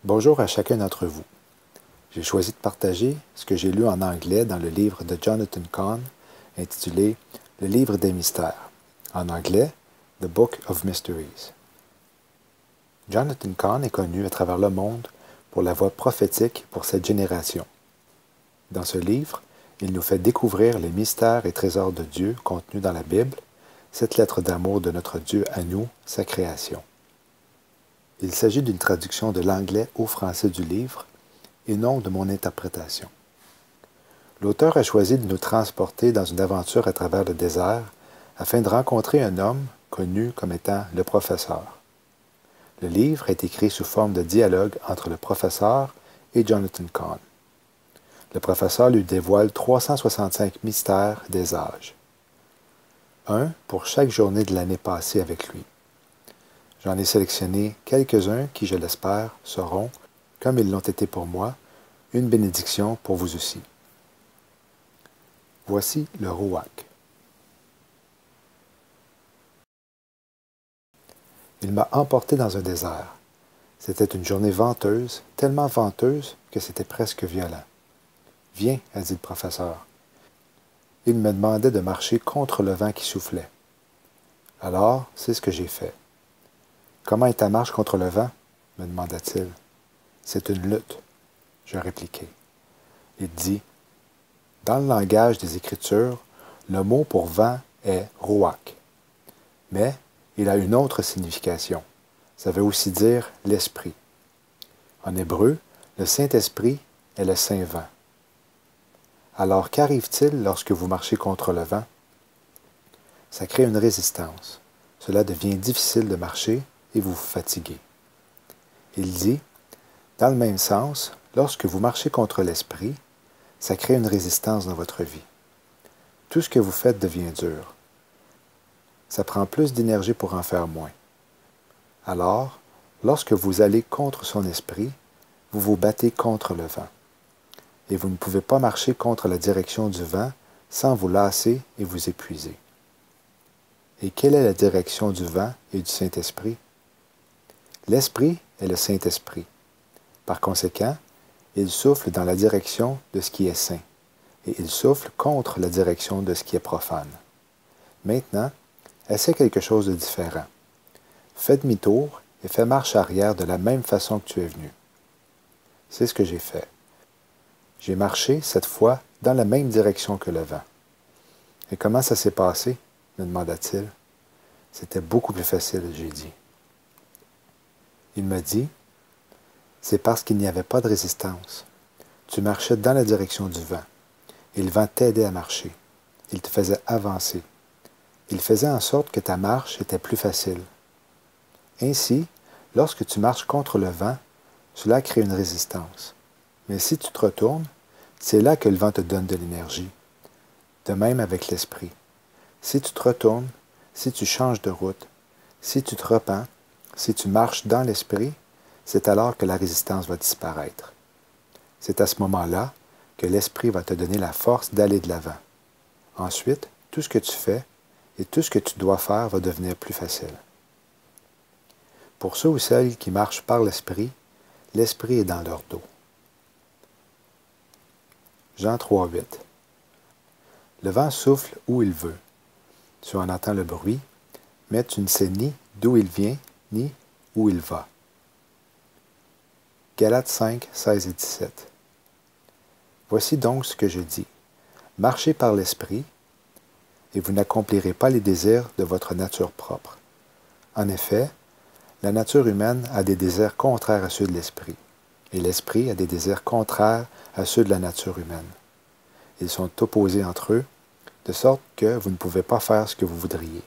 Bonjour à chacun d'entre vous. J'ai choisi de partager ce que j'ai lu en anglais dans le livre de Jonathan Cahn intitulé « Le livre des mystères », en anglais « The Book of Mysteries ». Jonathan Cahn est connu à travers le monde pour la voix prophétique pour cette génération. Dans ce livre, il nous fait découvrir les mystères et trésors de Dieu contenus dans la Bible, cette lettre d'amour de notre Dieu à nous, sa création. Il s'agit d'une traduction de l'anglais au français du livre et non de mon interprétation. L'auteur a choisi de nous transporter dans une aventure à travers le désert afin de rencontrer un homme connu comme étant le professeur. Le livre est écrit sous forme de dialogue entre le professeur et Jonathan Cahn. Le professeur lui dévoile 365 mystères des âges. Un pour chaque journée de l'année passée avec lui. J'en ai sélectionné quelques-uns qui, je l'espère, seront, comme ils l'ont été pour moi, une bénédiction pour vous aussi. Voici le Roak. Il m'a emporté dans un désert. C'était une journée venteuse, tellement venteuse que c'était presque violent. « Viens, » a dit le professeur. Il me demandait de marcher contre le vent qui soufflait. Alors, c'est ce que j'ai fait. « Comment est ta marche contre le vent ?» me demanda-t-il. « C'est une lutte, » je répliquai. Il dit, « Dans le langage des Écritures, le mot pour vent est « roak ». Mais il a une autre signification. Ça veut aussi dire « l'Esprit ». En hébreu, le Saint-Esprit est le Saint-Vent. Alors, qu'arrive-t-il lorsque vous marchez contre le vent? Ça crée une résistance. Cela devient difficile de marcher et vous vous fatiguez. Il dit, dans le même sens, lorsque vous marchez contre l'esprit, ça crée une résistance dans votre vie. Tout ce que vous faites devient dur. Ça prend plus d'énergie pour en faire moins. Alors, lorsque vous allez contre son esprit, vous vous battez contre le vent. Et vous ne pouvez pas marcher contre la direction du vent sans vous lasser et vous épuiser. Et quelle est la direction du vent et du Saint-Esprit? L'Esprit est le Saint-Esprit. Par conséquent, il souffle dans la direction de ce qui est saint, et il souffle contre la direction de ce qui est profane. Maintenant, essaie quelque chose de différent. Fais demi-tour et fais marche arrière de la même façon que tu es venu. C'est ce que j'ai fait. J'ai marché, cette fois, dans la même direction que le vent. Et comment ça s'est passé? Me demanda-t-il. C'était beaucoup plus facile, j'ai dit. Il me dit, c'est parce qu'il n'y avait pas de résistance. Tu marchais dans la direction du vent. Et le vent t'aidait à marcher. Il te faisait avancer. Il faisait en sorte que ta marche était plus facile. Ainsi, lorsque tu marches contre le vent, cela crée une résistance. Mais si tu te retournes, c'est là que le vent te donne de l'énergie. De même avec l'esprit. Si tu te retournes, si tu changes de route, si tu te repens, si tu marches dans l'esprit, c'est alors que la résistance va disparaître. C'est à ce moment-là que l'esprit va te donner la force d'aller de l'avant. Ensuite, tout ce que tu fais et tout ce que tu dois faire va devenir plus facile. Pour ceux ou celles qui marchent par l'esprit est dans leur dos. Jean 3,8. Le vent souffle où il veut. Tu en entends le bruit, mais tu ne sais ni d'où il vient, ni où il va. Galates 5, 16 et 17. Voici donc ce que je dis. Marchez par l'esprit, et vous n'accomplirez pas les désirs de votre nature propre. En effet, la nature humaine a des désirs contraires à ceux de l'esprit, et l'esprit a des désirs contraires à ceux de la nature humaine. Ils sont opposés entre eux, de sorte que vous ne pouvez pas faire ce que vous voudriez.